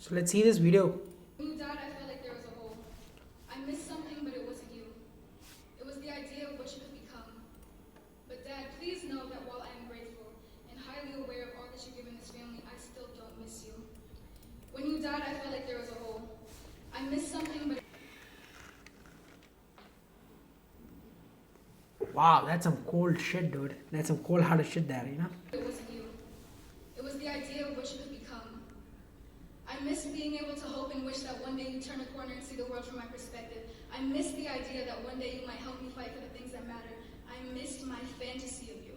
So let's see this video. When you died, I felt like there was a hole. I missed something, but it wasn't you. It was the idea of what you could become. But Dad, please know that while I am grateful and highly aware of all that you've given this family, I still don't miss you. When you died, I felt like there was a hole. I missed something, but Wow, that's some cold shit, dude. That's some cold-hearted shit there, you know? it wasn't you. It was the idea of what you could become. I miss being able to hope and wish that one day you turn a corner and see the world from my perspective. I miss the idea that one day you might help me fight for the things that matter. I missed my fantasy of you.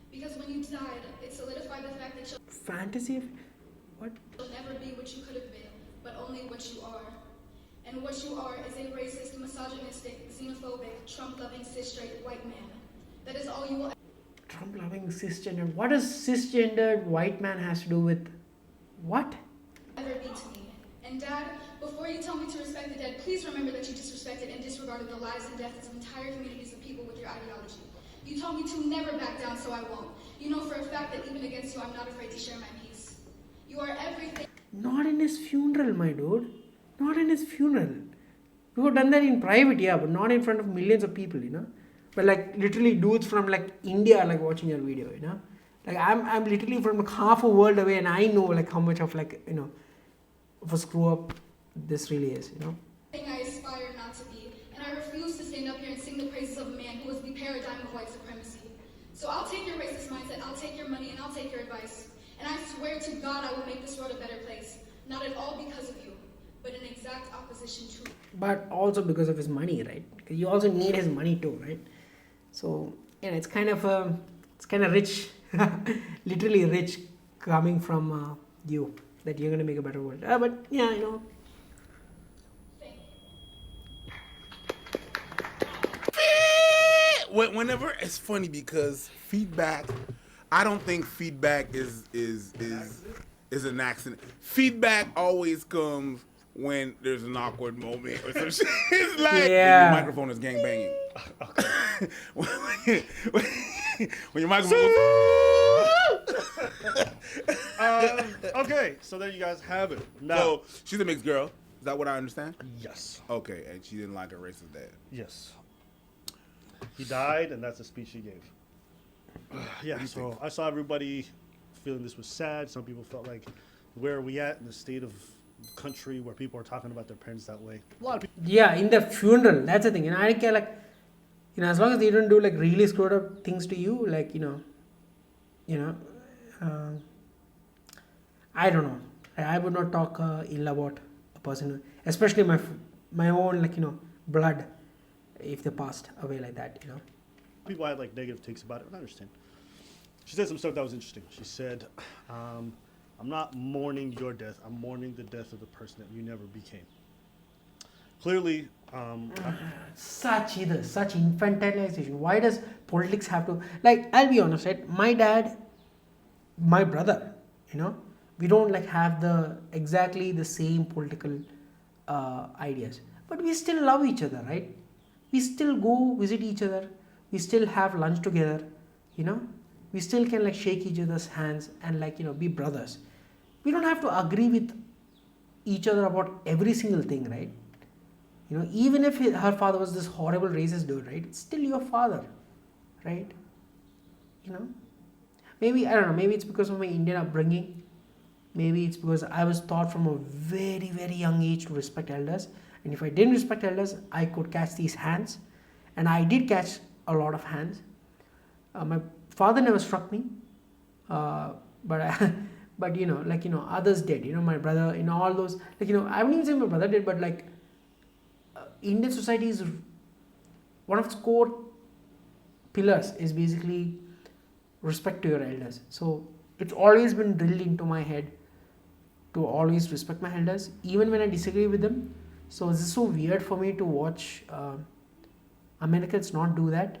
Because when you died, it solidified the fact that Fantasy? What? you'll never be what you could have been, but only what you are. And what you are is a racist, misogynistic, xenophobic, Trump-loving, cis-straight white man. That is all you will Trump-loving cisgender. What does cisgendered white man has to do with what? ever be to me. And Dad, before you tell me to respect the dead, please remember that you disrespected and disregarded the lives and deaths of entire communities of people with your ideology. You told me to never back down, so I won't. You know for a fact that even against you, I'm not afraid to share my peace. You are everything. Not in his funeral, my dude. Not in his funeral. You have done that in private, yeah, but not in front of millions of people, you know. But like literally dudes from like India like watching your video, you know. Like I'm literally from like half a world away, and I know like how much of like of a screw up this really is, you know. Thing I aspire not to be, and I refuse to stand up here and sing the praises of a man who was the paradigm of white supremacy. So I'll take your racist mindset, I'll take your money, and I'll take your advice. And I swear to God I will make this world a better place. Not at all because of you, but in exact opposition to. But also because of his money, right? Because you also need his money too, right? So yeah, it's kind of rich, literally rich, coming from you that you're gonna make a better world. But yeah, you know. Whenever it's funny because feedback, I don't think feedback is an accident. Feedback always comes when there's an awkward moment or some shit. It's like Yeah. your microphone is gang banging. when your microphone. Okay, so there you guys have it. Now, So she's a mixed girl. Is that what I understand? yes, Okay, and she didn't like her racist dad. yes. He died, and that's the speech he gave. Yeah, you so think? I saw everybody feeling this was sad. Some people felt like, where are we at in the state of the country where people are talking about their parents that way? A lot of people. Yeah, in the funeral, that's the thing. I don't care, like, as long as they don't do like really screwed up things to you, like, I don't know. I would not talk ill about a person, especially my own, like, blood, if they passed away like that, People had like negative takes about it, and I understand. She said some stuff that was interesting. She said, I'm not mourning your death. I'm mourning the death of the person that you never became. Clearly, Such infantilization. Why does politics have to, like, I'll be honest, right? My dad, my brother, we don't like have exactly the same political ideas, but we still love each other, right? We still go visit each other, we still have lunch together, we still can like shake each other's hands and like be brothers. We don't have to agree with each other about every single thing, right? Even if her father was this horrible racist dude, right? It's still your father, right? Maybe, I don't know, maybe it's because of my Indian upbringing. Maybe it's because I was taught from a very, very young age to respect elders. And if I didn't respect elders, I could catch these hands. And I did catch a lot of hands. My father never struck me. But others did. My brother, all those, I wouldn't even say my brother did, but like, Indian society is one of its core pillars is basically respect to your elders. So it's always been drilled into my head to always respect my elders, even when I disagree with them. So this is so weird for me to watch Americans not do that.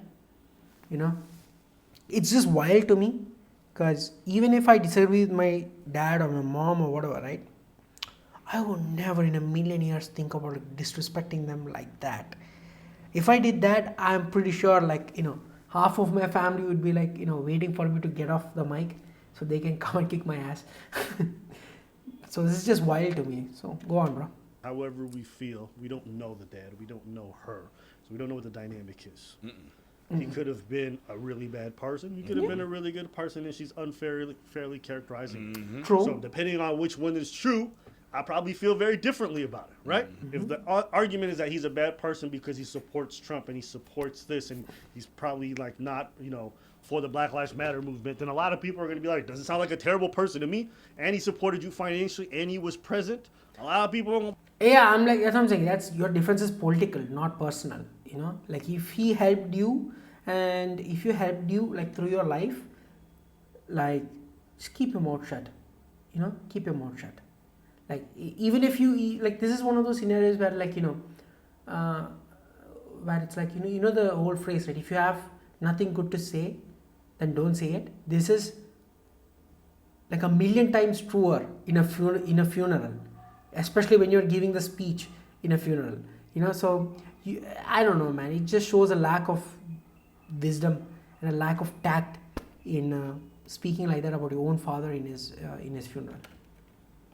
It's just wild to me, because even if I disagree with my dad or my mom or whatever, right, I would never in a million years think about like, disrespecting them like that. If I did that, I'm pretty sure like, half of my family would be like, waiting for me to get off the mic so they can come and kick my ass. So this is just wild to me. So go on, bro. However we feel, we don't know the dad. We don't know her. So we don't know what the dynamic is. He could have been a really bad person. He could have been a really good person, and she's fairly characterizing. True. So depending on which one is true, I probably feel very differently about it, right? If the argument is that he's a bad person because he supports Trump and he supports this and he's probably like not, for the Black Lives Matter movement, then a lot of people are going to be like, does it sound like a terrible person to me? And he supported you financially and he was present. A lot of people are going to... Yeah, I'm like, that's what I'm saying. That's your difference is political, not personal. Like if he helped you, and if you helped you like through your life, like just keep your mouth shut. Keep your mouth shut. Like even if you like, this is one of those scenarios where like where it's like the old phrase, right? If you have nothing good to say, then don't say it. This is like a million times truer in a funeral, especially when you're giving the speech in a funeral. So I don't know, man. It just shows a lack of wisdom and a lack of tact in speaking like that about your own father in his funeral.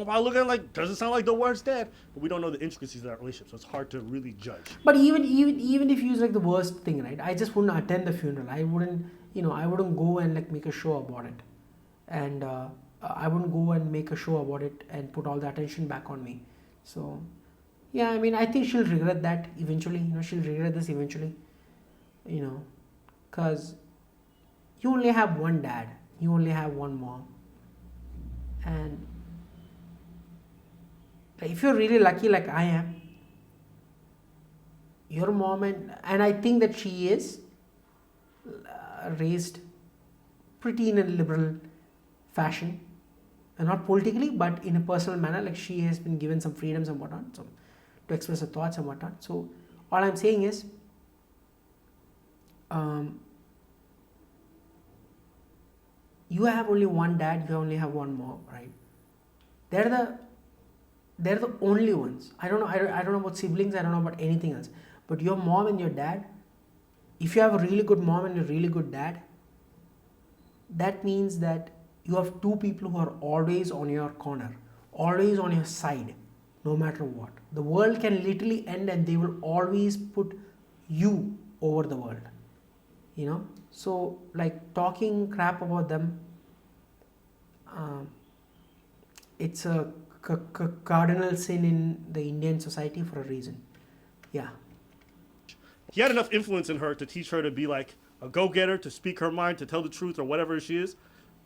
I look at it like, doesn't sound like the worst dad, but we don't know the intricacies of that relationship, so it's hard to really judge. But even if you use like the worst thing, right? I just wouldn't attend the funeral. I wouldn't, I wouldn't go and like make a show about it, and I wouldn't go and make a show about it and put all the attention back on me. So, yeah, I mean, I think she'll regret that eventually. She'll regret this eventually. Because you only have one dad, you only have one mom, and if you're really lucky like I am, your mom and I think that she is raised pretty in a liberal fashion, and not politically but in a personal manner, like she has been given some freedoms and whatnot, so to express her thoughts and whatnot. So all I'm saying is you have only one dad, you only have one mom, right? They're the only ones. I don't know about siblings, I don't know about anything else. But your mom and your dad, if you have a really good mom and a really good dad, that means that you have two people who are always on your corner, always on your side, no matter what. The world can literally end and they will always put you over the world. So like talking crap about them, it's a cardinal sin in the Indian society for a reason. Yeah. He had enough influence in her to teach her to be like a go-getter, to speak her mind, to tell the truth or whatever she is.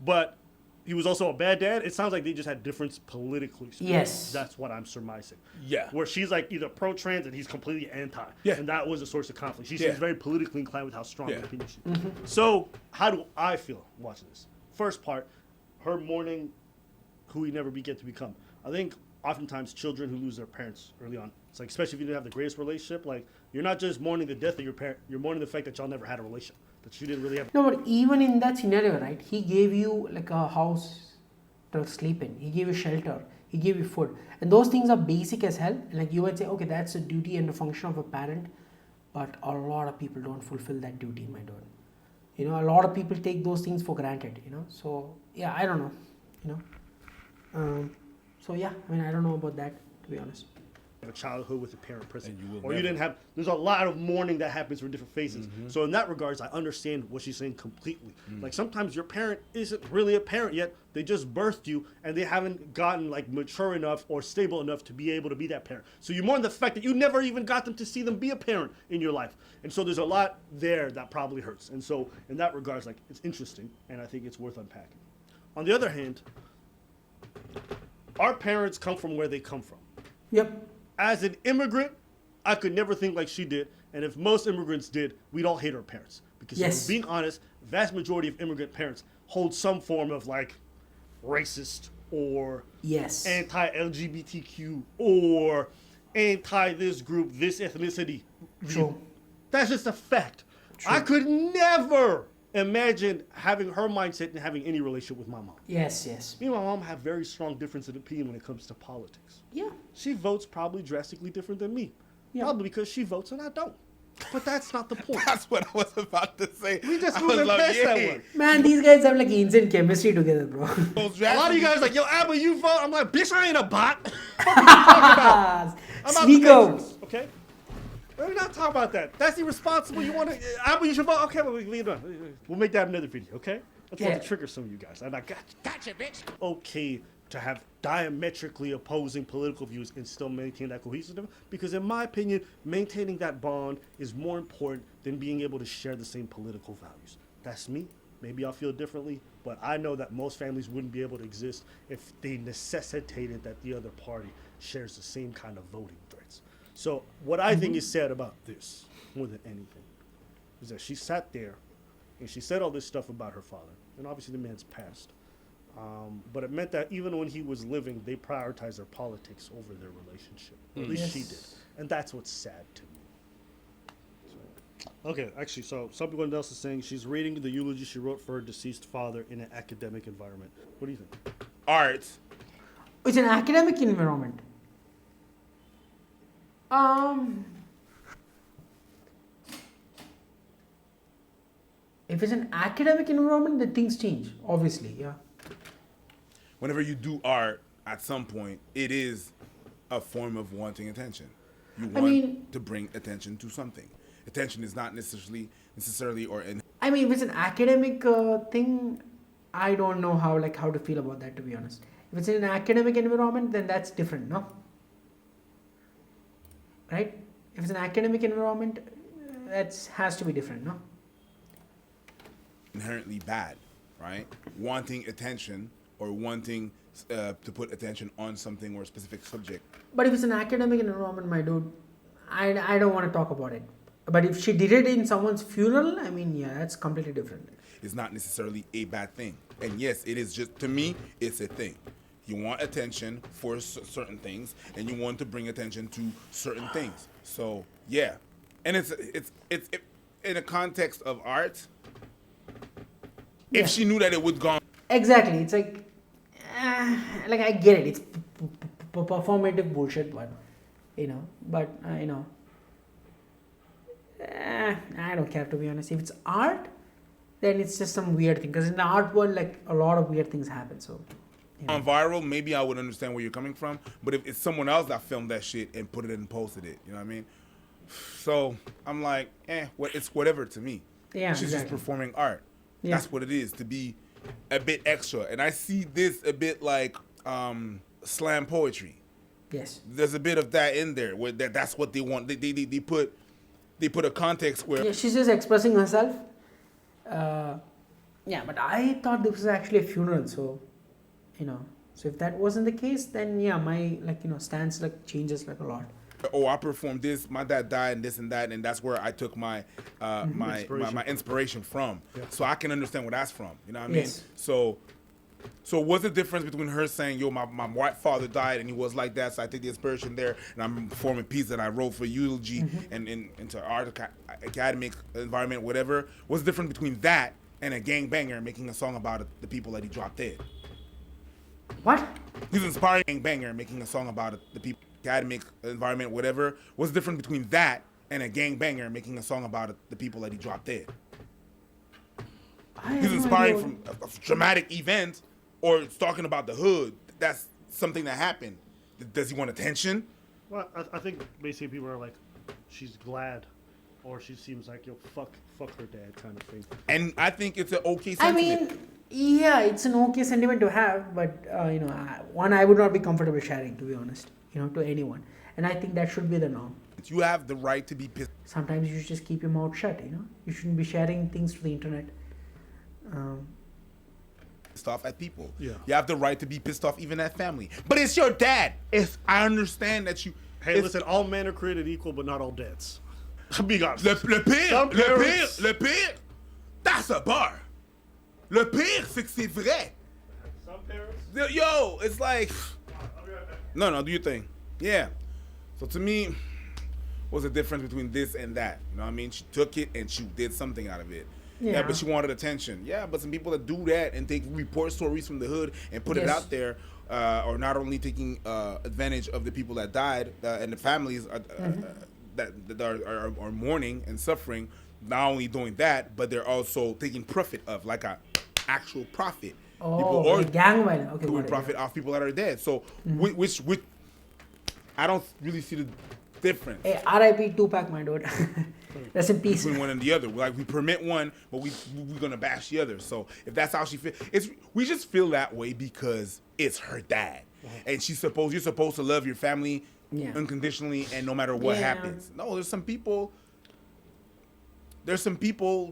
But he was also a bad dad. It sounds like they just had difference politically speaking. Yes. That's what I'm surmising. Yeah. Where she's like either pro-trans and he's completely anti. Yeah. And that was a source of conflict. She Yeah. seems very politically inclined with how strong her opinion she is. Mm-hmm. So how do I feel watching this? First part, her mourning who we never get to become. I think oftentimes children who lose their parents early on, it's like, especially if you didn't have the greatest relationship, like you're not just mourning the death of your parent, you're mourning the fact that y'all never had a relationship, that you didn't really have. No, but even in that scenario, right, he gave you like a house to sleep in, he gave you shelter, he gave you food, and those things are basic as hell. Like you would say, okay, that's a duty and a function of a parent, but a lot of people don't fulfill that duty, my dude. A lot of people take those things for granted, so yeah, I don't know, so yeah, I mean, I don't know about that, to be honest. A childhood with a parent present, And you will or you never. didn't have. There's a lot of mourning that happens for different faces. So in that regards, I understand what she's saying completely. Like sometimes your parent isn't really a parent yet; they just birthed you, and they haven't gotten like mature enough or stable enough to be able to be that parent. So you mourn the fact that you never even got them to see them be a parent in your life, and so there's a lot there that probably hurts. And so in that regards, like it's interesting, and I think it's worth unpacking. On the other hand, our parents come from where they come from. Yep. As an immigrant, I could never think like she did. And if most immigrants did, we'd all hate our parents. Because if Yes. we're being honest, vast majority of immigrant parents hold some form of like racist or Yes. anti-LGBTQ or anti this group, this ethnicity. True. That's just a fact. I could never imagine having her mindset and having any relationship with my mom. Yes, yes. Me and my mom have very strong difference of opinion when it comes to politics. Yeah. She votes probably drastically different than me. Yeah. Probably because she votes and I don't. But that's not the point. That's what I was about to say. We just I moved was past that one. Man, these guys have like insane chemistry together, bro. A lot of you guys are like, yo, Abba, you vote. I'm like, bitch, I ain't a bot. What are you talking about? I'm not the Speak up. Matrix, okay? We're not talking about that. That's irresponsible. You want to, Abba, you should vote. Okay, we'll make that another video, okay? That's Yeah. what to trigger some of you guys. And I gotcha, bitch. Okay to have diametrically opposing political views and still maintain that cohesiveness, because in my opinion, maintaining that bond is more important than being able to share the same political values. That's me. Maybe I'll feel differently, but I know that most families wouldn't be able to exist if they necessitated that the other party shares the same kind of voting threats. So what I think is sad about this, more than anything, is that she sat there and she said all this stuff about her father, and obviously the man's passed. But it meant that even when he was living, they prioritized their politics over their relationship. Or at least she did. And that's what's sad to me. So, okay, actually, so someone else is saying she's reading the eulogy she wrote for her deceased father in an academic environment. What do you think? Art. It's an academic environment. If it's an academic environment, then things change. Obviously, yeah. Whenever you do art, at some point, it is a form of wanting attention. You want to bring attention to something. Attention is not necessarily or in. I mean, if it's an academic thing, I don't know how to feel about that, to be honest. If it's in an academic environment, then that's different, no? Right? If it's an academic environment, that has to be different, no? Inherently bad, right? Wanting attention or wanting to put attention on something or a specific subject. But if it's an academic environment, my dude, I don't want to talk about it. But if she did it in someone's funeral, I mean, yeah, that's completely different. It's not necessarily a bad thing. And yes, it is just, to me, it's a thing. You want attention for certain things, and you want to bring attention to certain things. So, yeah. And it's in a context of art, if she knew that it would go. Exactly. It's like I get it. It's performative bullshit, but I don't care, to be honest. If it's art, then it's just some weird thing. Because in the art world, like, a lot of weird things happen. So, on viral, maybe I would understand where you're coming from. But if it's someone else that filmed that shit and put it and posted it, you know what I mean? So I'm like, it's whatever to me. Yeah, She's just performing art. Yeah. That's what it is, to be a bit extra. And I see this a bit like slam poetry. Yes. There's a bit of that in there where that's what they want. They put a context where she's just expressing herself. But I thought this was actually a funeral, so so if that wasn't the case, then my stance changes a lot. I performed this, my dad died, and this and that, and that's where I took my my inspiration from. Yeah. So I can understand where that's from. You know what I mean? Yes. So what's the difference between her saying, yo, my white father died and he was like that, so I take the inspiration there, and I'm performing piece that I wrote for eulogy and into art academic environment, whatever. What's the difference between that and a gangbanger making a song about the people that he dropped dead? What? He's inspiring a gangbanger making a song about the people. Academic environment, whatever. What's the difference between that and a gangbanger making a song about the people that he dropped dead? He's inspiring from a dramatic event, or it's talking about the hood. That's something that happened. Does he want attention? Well, I think basically people are like, she's glad, or she seems like, yo, fuck her dad kind of thing. And I think it's an okay sentiment. I mean, yeah, it's an okay sentiment to have, but I would not be comfortable sharing, to be honest. To anyone. And I think that should be the norm. You have the right to be pissed. Sometimes you should just keep your mouth shut, You shouldn't be sharing things to the internet. Pissed off at people. Yeah. You have the right to be pissed off even at family. But it's your dad. I understand that you... Hey, listen, all men are created equal, but not all dads. Be honest. Le pire, that's a bar. Le pire, c'est que c'est vrai. Some parents... Yo, it's like... No, do your thing. Yeah. So to me, what's the difference between this and that? You know what I mean? She took it and she did something out of it. Yeah, but she wanted attention. Yeah, but some people that do that and report stories from the hood and put it out there are not only taking advantage of the people that died and the families, that are mourning and suffering, not only doing that, but they're also taking profit of, like a actual profit. Oh, like gang violence. Okay, doing got it, profit off people that are dead. So which I don't really see the difference Hey, R.I.P. Tupac, my dude. Rest in peace. between one and the other. Like, we permit one, but we're gonna bash the other. So if that's how she feels, we just feel that way because it's her dad, and you're supposed to love your family unconditionally and no matter what happens. No, there's some people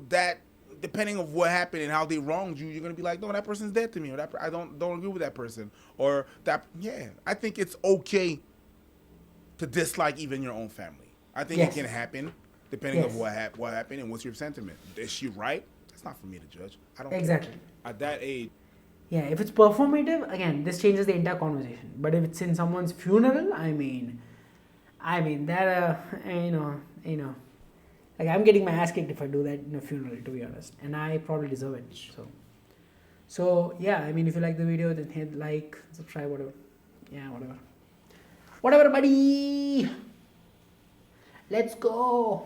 that, depending on what happened and how they wronged you, you're gonna be like, no, that person's dead to me, or I don't agree with that person, or that. Yeah, I think it's okay to dislike even your own family. I think it can happen, depending on what happened and what's your sentiment. Is she right? That's not for me to judge. I don't. Exactly. At that age. Yeah, if it's performative, again, this changes the entire conversation. But if it's in someone's funeral, I mean that like, I'm getting my ass kicked if I do that in a funeral, to be honest, and I probably deserve it. So yeah, I mean, if you like the video, then hit like, subscribe, whatever. Yeah, whatever, buddy. Let's go.